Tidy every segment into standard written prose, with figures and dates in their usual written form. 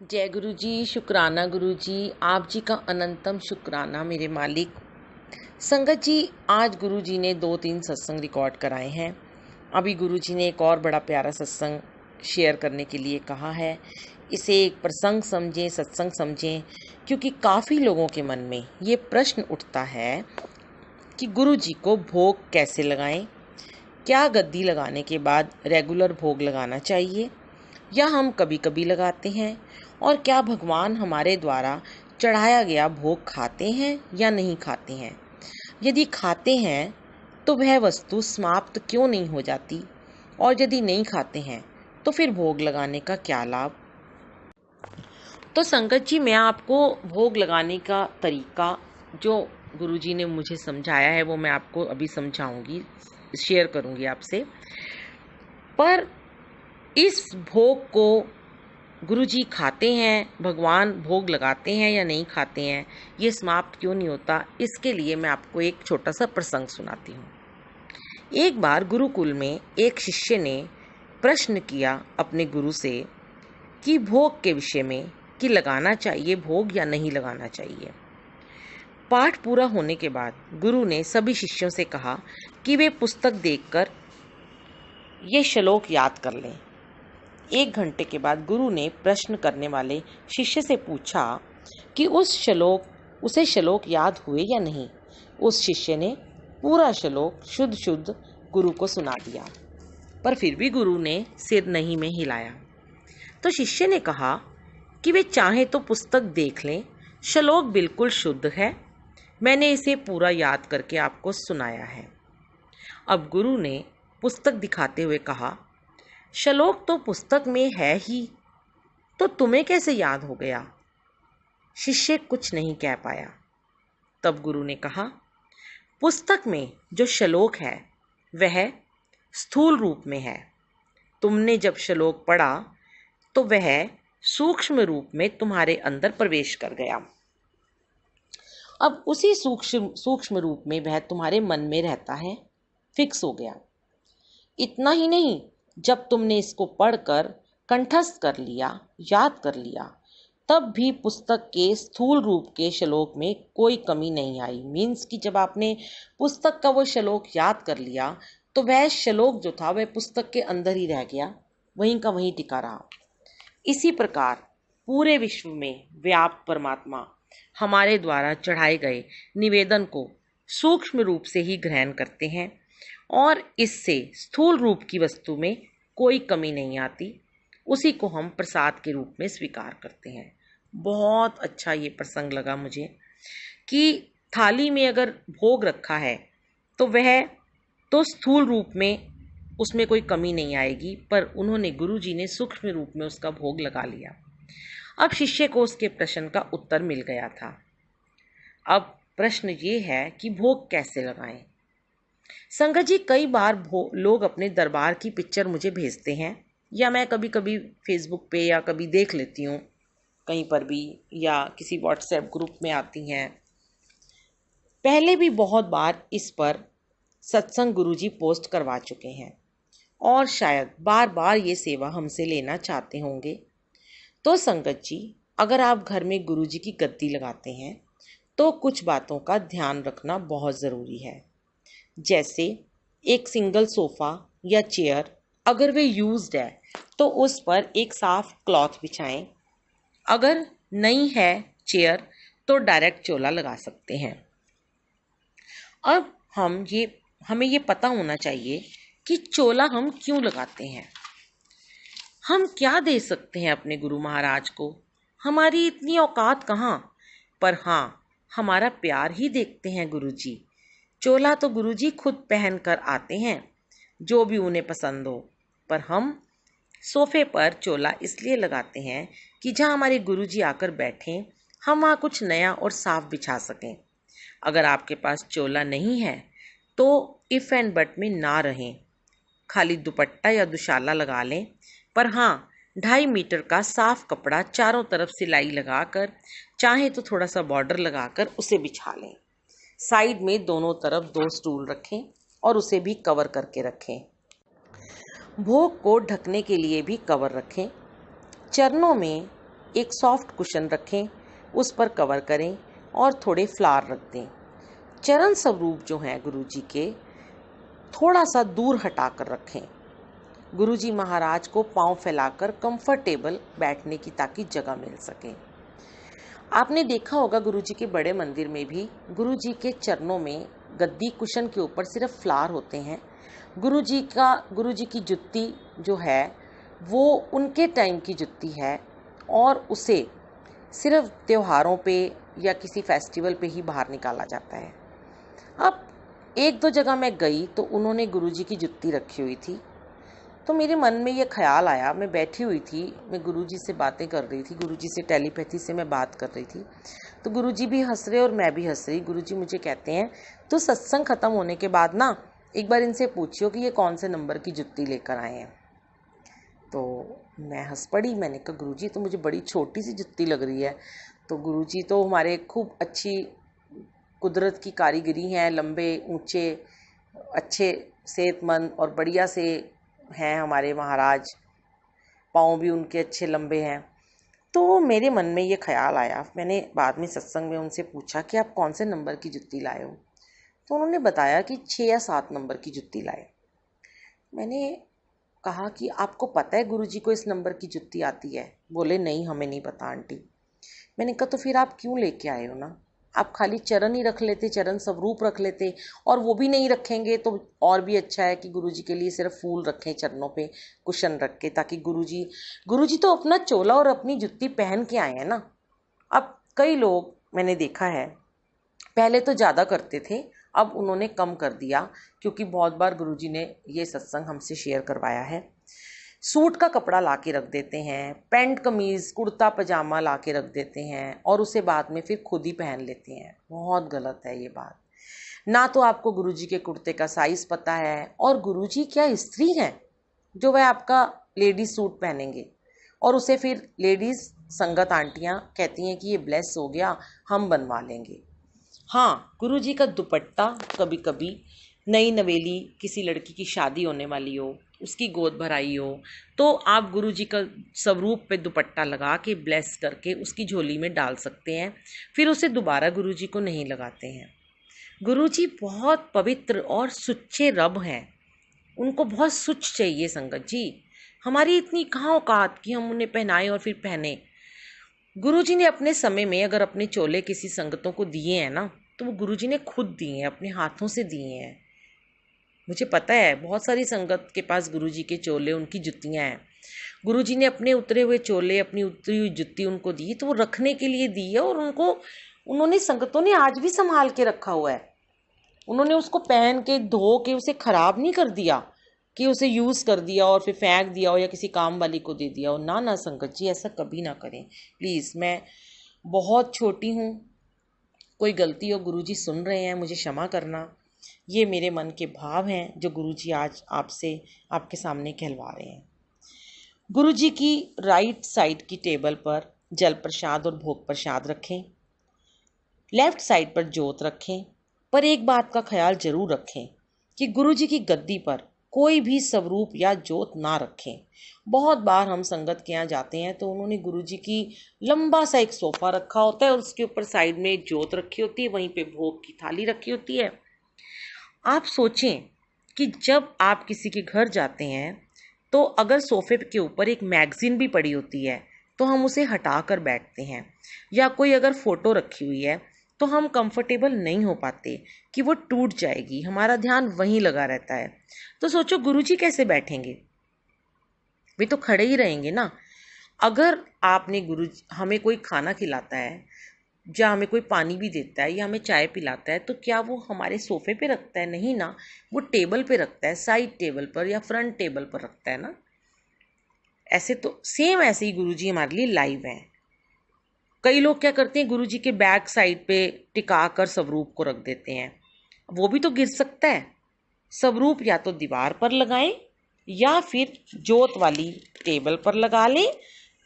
जय गुरु जी, शुक्राना गुरु जी, आप जी का अनंतम शुक्राना मेरे मालिक। संगत जी, आज गुरु जी ने 2-3 सत्संग रिकॉर्ड कराए हैं। अभी गुरु जी ने एक और बड़ा प्यारा सत्संग शेयर करने के लिए कहा है। इसे एक प्रसंग समझें, सत्संग समझें, क्योंकि काफ़ी लोगों के मन में ये प्रश्न उठता है कि गुरु जी को भोग कैसे लगाएं। क्या गद्दी लगाने के बाद रेगुलर भोग लगाना चाहिए या हम कभी कभी लगाते हैं, और क्या भगवान हमारे द्वारा चढ़ाया गया भोग खाते हैं या नहीं खाते हैं। यदि खाते हैं तो वह वस्तु समाप्त क्यों नहीं हो जाती, और यदि नहीं खाते हैं तो फिर भोग लगाने का क्या लाभ। तो संगत जी, मैं आपको भोग लगाने का तरीका जो गुरुजी ने मुझे समझाया है वो मैं आपको अभी समझाऊंगी, शेयर करूंगी आपसे। पर इस भोग को गुरुजी खाते हैं, भगवान भोग लगाते हैं या नहीं खाते हैं, ये समाप्त क्यों नहीं होता, इसके लिए मैं आपको एक छोटा सा प्रसंग सुनाती हूँ। एक बार गुरुकुल में एक शिष्य ने प्रश्न किया अपने गुरु से कि भोग के विषय में, कि लगाना चाहिए भोग या नहीं लगाना चाहिए। पाठ पूरा होने के बाद गुरु ने सभी शिष्यों से कहा कि वे पुस्तक देखकर ये श्लोक याद कर लें। 1 घंटे के बाद गुरु ने प्रश्न करने वाले शिष्य से पूछा कि उसे श्लोक याद हुए या नहीं। उस शिष्य ने पूरा श्लोक शुद्ध शुद्ध गुरु को सुना दिया, पर फिर भी गुरु ने सिर नहीं में हिलाया। तो शिष्य ने कहा कि वे चाहे तो पुस्तक देख लें, श्लोक बिल्कुल शुद्ध है, मैंने इसे पूरा याद करके आपको सुनाया है। अब गुरु ने पुस्तक दिखाते हुए कहा, श्लोक तो पुस्तक में है ही, तो तुम्हें कैसे याद हो गया। शिष्य कुछ नहीं कह पाया। तब गुरु ने कहा, पुस्तक में जो श्लोक है वह स्थूल रूप में है, तुमने जब श्लोक पढ़ा तो वह सूक्ष्म रूप में तुम्हारे अंदर प्रवेश कर गया। अब उसी सूक्ष्म रूप में वह तुम्हारे मन में रहता है, फिक्स हो गया। इतना ही नहीं, जब तुमने इसको पढ़कर कंठस्थ कर लिया, याद कर लिया, तब भी पुस्तक के स्थूल रूप के श्लोक में कोई कमी नहीं आई। मीन्स कि जब आपने पुस्तक का वो श्लोक याद कर लिया तो वह श्लोक जो था वह पुस्तक के अंदर ही रह गया, वहीं का वहीं टिका रहा। इसी प्रकार पूरे विश्व में व्याप्त परमात्मा हमारे द्वारा चढ़ाए गए निवेदन को सूक्ष्म रूप से ही ग्रहण करते हैं, और इससे स्थूल रूप की वस्तु में कोई कमी नहीं आती। उसी को हम प्रसाद के रूप में स्वीकार करते हैं। बहुत अच्छा ये प्रसंग लगा मुझे कि थाली में अगर भोग रखा है तो वह तो स्थूल रूप में उसमें कोई कमी नहीं आएगी, पर उन्होंने गुरुजी ने सूक्ष्म रूप में उसका भोग लगा लिया। अब शिष्य को उसके प्रश्न का उत्तर मिल गया था। अब प्रश्न ये है कि भोग कैसे लगाएं। संगत जी, कई बार लोग अपने दरबार की पिक्चर मुझे भेजते हैं, या मैं कभी कभी फेसबुक पे या कभी देख लेती हूँ कहीं पर भी, या किसी व्हाट्सएप ग्रुप में आती हैं। पहले भी बहुत बार इस पर सत्संग गुरुजी पोस्ट करवा चुके हैं, और शायद बार बार ये सेवा हमसे लेना चाहते होंगे। तो संगत जी, अगर आप घर में गुरुजी की गद्दी लगाते हैं तो कुछ बातों का ध्यान रखना बहुत ज़रूरी है। जैसे एक सिंगल सोफ़ा या चेयर अगर वे यूज्ड है तो उस पर एक साफ क्लॉथ बिछाएं। अगर नहीं है चेयर तो डायरेक्ट चोला लगा सकते हैं। अब हमें ये पता होना चाहिए कि चोला हम क्यों लगाते हैं। हम क्या दे सकते हैं अपने गुरु महाराज को, हमारी इतनी औकात कहाँ, पर हाँ, हमारा प्यार ही देखते हैं गुरुजी। चोला तो गुरुजी खुद पहन कर आते हैं, जो भी उन्हें पसंद हो, पर हम सोफे पर चोला इसलिए लगाते हैं कि जहाँ हमारे गुरुजी आकर बैठें, हम वहाँ कुछ नया और साफ बिछा सकें। अगर आपके पास चोला नहीं है तो इफ़ एंड बट में ना रहें, खाली दुपट्टा या दुशाला लगा लें, पर हाँ, 2.5 मीटर का साफ कपड़ा चारों तरफ सिलाई लगाकर, चाहे तो थोड़ा सा बॉर्डर लगाकर उसे बिछा लें। साइड में दोनों तरफ 2 स्टूल रखें और उसे भी कवर करके रखें। भोग को ढकने के लिए भी कवर रखें। चरणों में एक सॉफ्ट कुशन रखें, उस पर कवर करें और थोड़े फ्लावर रख दें। चरण स्वरूप जो हैं गुरुजी के, थोड़ा सा दूर हटाकर रखें। गुरुजी महाराज को पांव फैलाकर कंफर्टेबल बैठने की ताकि जगह मिल सके। आपने देखा होगा गुरुजी के बड़े मंदिर में भी गुरुजी के चरणों में गद्दी कुशन के ऊपर सिर्फ फ्लावर होते हैं। गुरुजी की जुत्ती जो है वो उनके टाइम की जुत्ती है और उसे सिर्फ त्योहारों पे या किसी फेस्टिवल पे ही बाहर निकाला जाता है। अब एक दो जगह मैं गई तो उन्होंने गुरुजी की जुत्ती रखी हुई थी, तो मेरे मन में ये ख्याल आया, मैं बैठी हुई थी, मैं गुरुजी से बातें कर रही थी, गुरुजी से टेलीपैथी से मैं बात कर रही थी, तो गुरुजी भी हंस रहे और मैं भी हंस रही। गुरुजी मुझे कहते हैं तो सत्संग खत्म होने के बाद ना एक बार इनसे पूछियो कि ये कौन से नंबर की जुत्ती लेकर आए हैं। तो मैं हंस पड़ी, मैंने कहा गुरुजी तो मुझे बड़ी छोटी सी जुत्ती लग रही है। तो गुरुजी तो हमारे खूब अच्छी कुदरत की कारीगरी है, लंबे ऊंचे अच्छे सेहतमंद और बढ़िया से हैं हमारे महाराज, पाँव भी उनके अच्छे लंबे हैं। तो मेरे मन में ये ख्याल आया, मैंने बाद में सत्संग में उनसे पूछा कि आप कौन से नंबर की जुत्ती लाए हो, तो उन्होंने बताया कि 6 या 7 नंबर की जुत्ती लाए। मैंने कहा कि आपको पता है गुरुजी को इस नंबर की जुत्ती आती है? बोले नहीं, हमें नहीं पता आंटी। मैंने कहा तो फिर आप क्यों लेके आए हो ना, आप खाली चरण ही रख लेते, चरण स्वरूप रख लेते, और वो भी नहीं रखेंगे तो और भी अच्छा है कि गुरुजी के लिए सिर्फ फूल रखें चरणों पे कुशन रख के, ताकि गुरुजी तो अपना चोला और अपनी जुत्ती पहन के आए हैं ना। अब कई लोग मैंने देखा है पहले तो ज़्यादा करते थे, अब उन्होंने कम कर दिया, क्योंकि बहुत बार गुरुजी ने ये सत्संग हमसे शेयर करवाया है। सूट का कपड़ा ला के रख देते हैं, पैंट कमीज़ कुर्ता पजामा ला के रख देते हैं और उसे बाद में फिर खुद ही पहन लेते हैं। बहुत गलत है ये बात। ना तो आपको गुरुजी के कुर्ते का साइज़ पता है, और गुरुजी क्या स्त्री हैं जो वह आपका लेडीज सूट पहनेंगे और उसे फिर लेडीज़ संगत आंटियाँ कहती हैं कि ये ब्लेस हो गया, हम बनवा लेंगे। हाँ, गुरुजी का दुपट्टा कभी कभी नई नवेली किसी लड़की की शादी होने वाली हो, उसकी गोद भराई हो, तो आप गुरुजी का स्वरूप पे दुपट्टा लगा के ब्लेस करके उसकी झोली में डाल सकते हैं, फिर उसे दोबारा गुरुजी को नहीं लगाते हैं। गुरुजी बहुत पवित्र और सुच्चे रब हैं, उनको बहुत सुच चाहिए संगत जी। हमारी इतनी कहाँ औकात कि हम उन्हें पहनाएं और फिर पहने। गुरुजी ने अपने समय में अगर अपने चोले किसी संगतों को दिए हैं ना, तो वो गुरुजी ने खुद दिए हैं, अपने हाथों से दिए हैं। मुझे पता है बहुत सारी संगत के पास गुरुजी के चोले, उनकी जुत्तियां हैं। गुरुजी ने अपने उतरे हुए चोले, अपनी उतरी हुई जुत्ती उनको दी, तो वो रखने के लिए दी है, और उन्होंने संगतों ने आज भी संभाल के रखा हुआ है। उन्होंने उसको पहन के धो के उसे खराब नहीं कर दिया कि उसे यूज़ कर दिया और फिर फेंक दिया हो या किसी काम वाली को दे दिया हो। ना ना संगत जी, ऐसा कभी ना करें प्लीज़। मैं बहुत छोटी हूँ, कोई गलती हो गुरुजी सुन रहे हैं, मुझे क्षमा करना। ये मेरे मन के भाव हैं जो गुरुजी आज आपसे आपके सामने कहलवा रहे हैं। गुरुजी की राइट साइड की टेबल पर जल प्रसाद और भोग प्रसाद रखें, लेफ्ट साइड पर जोत रखें, पर एक बात का ख्याल जरूर रखें कि गुरुजी की गद्दी पर कोई भी स्वरूप या जोत ना रखें। बहुत बार हम संगत के यहाँ जाते हैं तो उन्होंने गुरुजी की लंबा सा एक सोफ़ा रखा होता है और उसके ऊपर साइड में एक जोत रखी होती है, वहीं पे भोग की थाली रखी होती है। आप सोचें कि जब आप किसी के घर जाते हैं तो अगर सोफ़े के ऊपर एक मैगज़ीन भी पड़ी होती है तो हम उसे हटा कर बैठते हैं, या कोई अगर फ़ोटो रखी हुई है तो हम कंफर्टेबल नहीं हो पाते कि वो टूट जाएगी, हमारा ध्यान वहीं लगा रहता है। तो सोचो गुरुजी कैसे बैठेंगे, वे तो खड़े ही रहेंगे ना। अगर आपने हमें कोई खाना खिलाता है या हमें कोई पानी भी देता है या हमें चाय पिलाता है, तो क्या वो हमारे सोफ़े पे रखता है? नहीं ना, वो टेबल पे रखता है, साइड टेबल पर या फ्रंट टेबल पर रखता है ना। ऐसे तो सेम ऐसे ही गुरुजी हमारे लिए लाइव हैं। कई लोग क्या करते हैं, गुरुजी के बैक साइड पे टिका कर स्वरूप को रख देते हैं, वो भी तो गिर सकता है। स्वरूप या तो दीवार पर लगाएं या फिर जोत वाली टेबल पर लगा लें,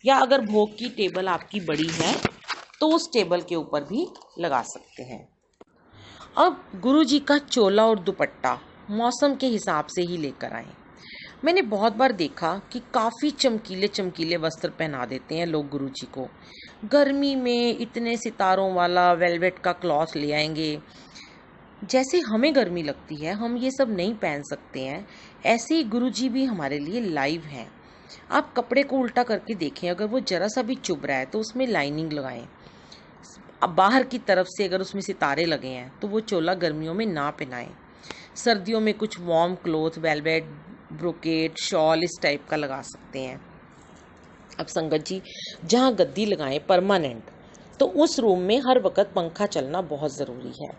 या अगर भोग की टेबल आपकी बड़ी है तो उस टेबल के ऊपर भी लगा सकते हैं। अब गुरुजी का चोला और दुपट्टा मौसम के हिसाब से ही लेकर आएं। मैंने बहुत बार देखा कि काफ़ी चमकीले चमकीले वस्त्र पहना देते हैं लोग गुरु जी को। गर्मी में इतने सितारों वाला वेलवेट का क्लॉथ ले आएंगे। जैसे हमें गर्मी लगती है, हम ये सब नहीं पहन सकते हैं, ऐसे ही गुरु जी भी हमारे लिए लाइव हैं। आप कपड़े को उल्टा करके देखें, अगर वो जरा सा भी चुभ रहा है तो उसमें लाइनिंग लगाएं। अब बाहर की तरफ से अगर उसमें सितारे लगे हैं तो वो चोला गर्मियों में ना पहनाएं। सर्दियों में कुछ warm cloth, velvet, brocade, shawl इस टाइप का लगा सकते हैं। अब संगत जी, जहाँ गद्दी लगाएं परमानेंट, तो उस रूम में हर वक्त पंखा चलना बहुत ज़रूरी है।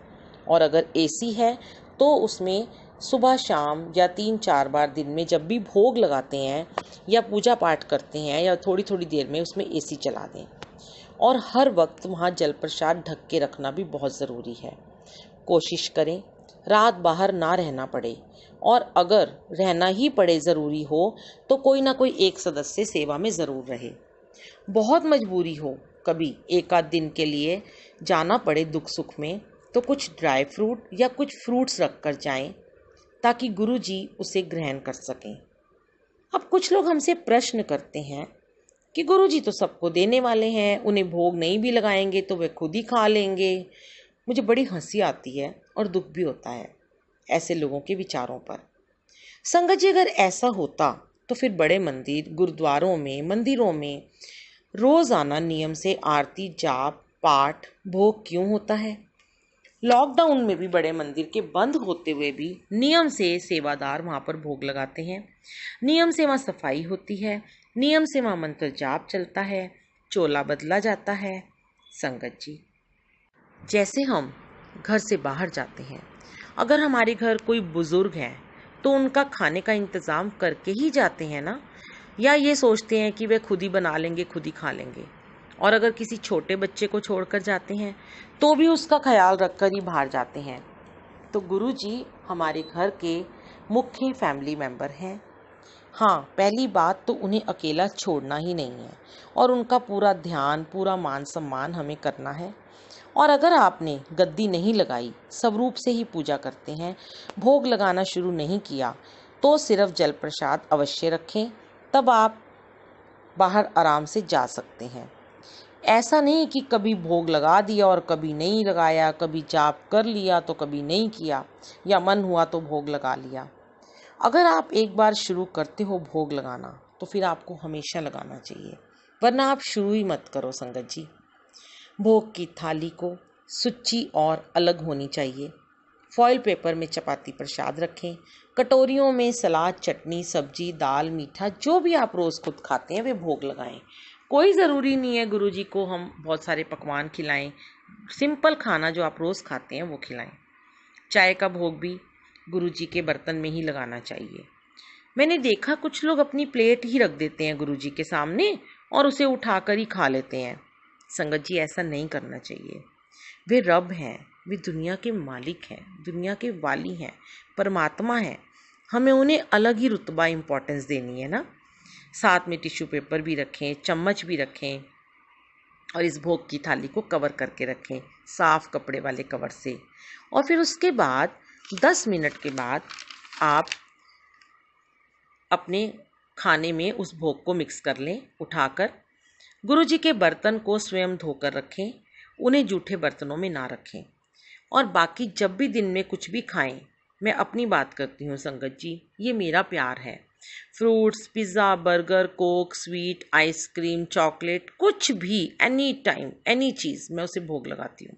और अगर एसी है तो उसमें सुबह शाम या 3-4 बार दिन में जब भी भोग लगाते हैं या पूजा पाठ करते हैं या थोड़ी थोड़ी देर में उसमें एसी चला दें। और हर वक्त वहाँ जल प्रसाद ढक के रखना भी बहुत ज़रूरी है। कोशिश करें रात बाहर ना रहना पड़े, और अगर रहना ही पड़े ज़रूरी हो तो कोई ना कोई एक सदस्य सेवा में ज़रूर रहे। बहुत मजबूरी हो, कभी एक आध दिन के लिए जाना पड़े दुख सुख में, तो कुछ ड्राई फ्रूट या कुछ फ्रूट्स रख कर जाएं ताकि गुरु जी उसे ग्रहण कर सकें। अब कुछ लोग हमसे प्रश्न करते हैं कि गुरु जी तो सबको देने वाले हैं, उन्हें भोग नहीं भी लगाएंगे तो वे खुद ही खा लेंगे। मुझे बड़ी हंसी आती है और दुख भी होता है ऐसे लोगों के विचारों पर। संगत जी, अगर ऐसा होता तो फिर बड़े मंदिर, गुरुद्वारों में, मंदिरों में रोजाना नियम से आरती, जाप, पाठ, भोग क्यों होता है? लॉकडाउन में भी बड़े मंदिर के बंद होते हुए भी नियम से सेवादार वहाँ पर भोग लगाते हैं। नियम से वहाँ सफाई होती है, नियम से वहाँ मंत्र जाप चलता है, चोला बदला जाता है। संगत जी, जैसे हम घर से बाहर जाते हैं, अगर हमारे घर कोई बुजुर्ग है तो उनका खाने का इंतज़ाम करके ही जाते हैं ना, या ये सोचते हैं कि वे खुद ही बना लेंगे, खुद ही खा लेंगे। और अगर किसी छोटे बच्चे को छोड़कर जाते हैं तो भी उसका ख्याल रखकर ही बाहर जाते हैं। तो गुरु जी हमारे घर के मुख्य फैमिली मेंबर हैं। हाँ, पहली बात तो उन्हें अकेला छोड़ना ही नहीं है और उनका पूरा ध्यान, पूरा मान सम्मान हमें करना है। और अगर आपने गद्दी नहीं लगाई, स्वरूप से ही पूजा करते हैं, भोग लगाना शुरू नहीं किया, तो सिर्फ जल प्रसाद अवश्य रखें, तब आप बाहर आराम से जा सकते हैं। ऐसा नहीं कि कभी भोग लगा दिया और कभी नहीं लगाया, कभी जाप कर लिया तो कभी नहीं किया, या मन हुआ तो भोग लगा लिया। अगर आप एक बार शुरू करते हो भोग लगाना तो फिर आपको हमेशा लगाना चाहिए, वरना आप शुरू ही मत करो। संगत जी, भोग की थाली को सुच्ची और अलग होनी चाहिए। फॉइल पेपर में चपाती प्रसाद रखें। कटोरियों में सलाद, चटनी, सब्जी, दाल, मीठा, जो भी आप रोज़ खुद खाते हैं वे भोग लगाएं। कोई ज़रूरी नहीं है गुरु जी को हम बहुत सारे पकवान खिलाएं। सिंपल खाना जो आप रोज़ खाते हैं वो खिलाएं। चाय का भोग भी गुरु जी के बर्तन में ही लगाना चाहिए। मैंने देखा कुछ लोग अपनी प्लेट ही रख देते हैं गुरु जी के सामने और उसे उठाकर ही खा लेते हैं। संगत जी, ऐसा नहीं करना चाहिए। वे रब हैं, वे दुनिया के मालिक हैं, दुनिया के वाली हैं, परमात्मा हैं। हमें उन्हें अलग ही रुतबा, इम्पोर्टेंस देनी है ना। साथ में टिश्यू पेपर भी रखें, चम्मच भी रखें, और इस भोग की थाली को कवर करके रखें, साफ कपड़े वाले कवर से। और फिर उसके बाद 10 मिनट के बाद आप अपने खाने में उस भोग को मिक्स कर लें उठाकर। गुरु जी के बर्तन को स्वयं धोकर रखें, उन्हें जूठे बर्तनों में ना रखें। और बाकी जब भी दिन में कुछ भी खाएं, मैं अपनी बात करती हूँ संगत जी, ये मेरा प्यार है। Fruits, pizza, burger, Coke, sweet, ice cream, chocolate, कुछ भी, एनी टाइम, एनी चीज़ मैं उसे भोग लगाती हूँ।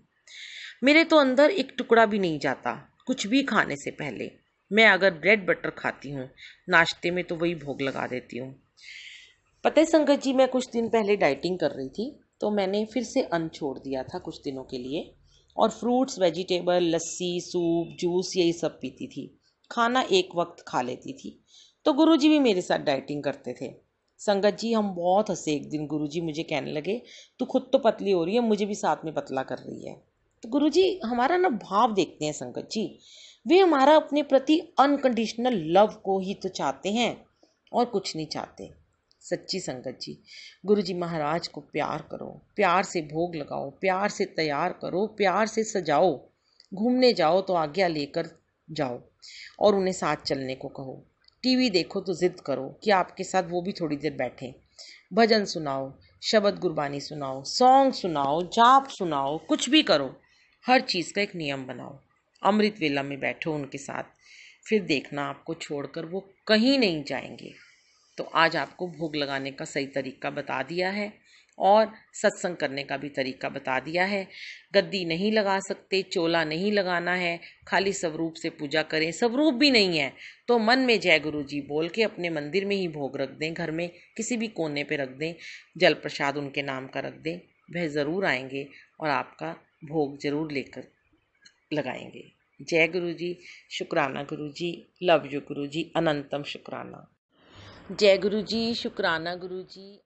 मेरे तो अंदर एक टुकड़ा भी नहीं जाता कुछ भी खाने से पहले। मैं अगर ब्रेड बटर खाती हूँ नाश्ते में तो वही भोग लगा देती हूँ। पता है संगत जी, मैं कुछ दिन पहले डाइटिंग कर रही थी, तो मैंने फिर से अन्न छोड़ दिया था कुछ दिनों के लिए, और फ्रूट्स, वेजिटेबल, लस्सी, सूप, जूस यही सब पीती थी। खाना एक वक्त खा लेती थी। तो गुरुजी भी मेरे साथ डाइटिंग करते थे। संगत जी, हम बहुत हंसे। एक दिन गुरुजी मुझे कहने लगे, तू खुद तो पतली हो रही है, मुझे भी साथ में पतला कर रही है। तो गुरुजी हमारा ना भाव देखते हैं संगत जी। वे हमारा अपने प्रति अनकंडीशनल लव को ही तो चाहते हैं और कुछ नहीं चाहते। सच्ची संगत जी, गुरु जी महाराज को प्यार करो, प्यार से भोग लगाओ, प्यार से तैयार करो, प्यार से सजाओ। घूमने जाओ तो आज्ञा लेकर जाओ और उन्हें साथ चलने को कहो। टीवी देखो तो जिद करो कि आपके साथ वो भी थोड़ी देर बैठे। भजन सुनाओ, शबद गुरबानी सुनाओ, सॉन्ग सुनाओ, जाप सुनाओ, कुछ भी करो। हर चीज़ का एक नियम बनाओ। अमृत वेला में बैठो उनके साथ, फिर देखना आपको छोड़कर वो कहीं नहीं जाएंगे। तो आज आपको भोग लगाने का सही तरीका बता दिया है और सत्संग करने का भी तरीका बता दिया है। गद्दी नहीं लगा सकते, चोला नहीं लगाना है, खाली स्वरूप से पूजा करें। स्वरूप भी नहीं है तो मन में जय गुरु जी बोल के अपने मंदिर में ही भोग रख दें, घर में किसी भी कोने पे रख दें, जल प्रसाद उनके नाम का रख दें। वह ज़रूर आएंगे और आपका भोग ज़रूर लेकर लगाएंगे। जय गुरु जी, शुक्राना गुरु जी, लव यू गुरु जी, अनंतम शुक्राना। जय गुरु जी, शुक्राना गुरु जी।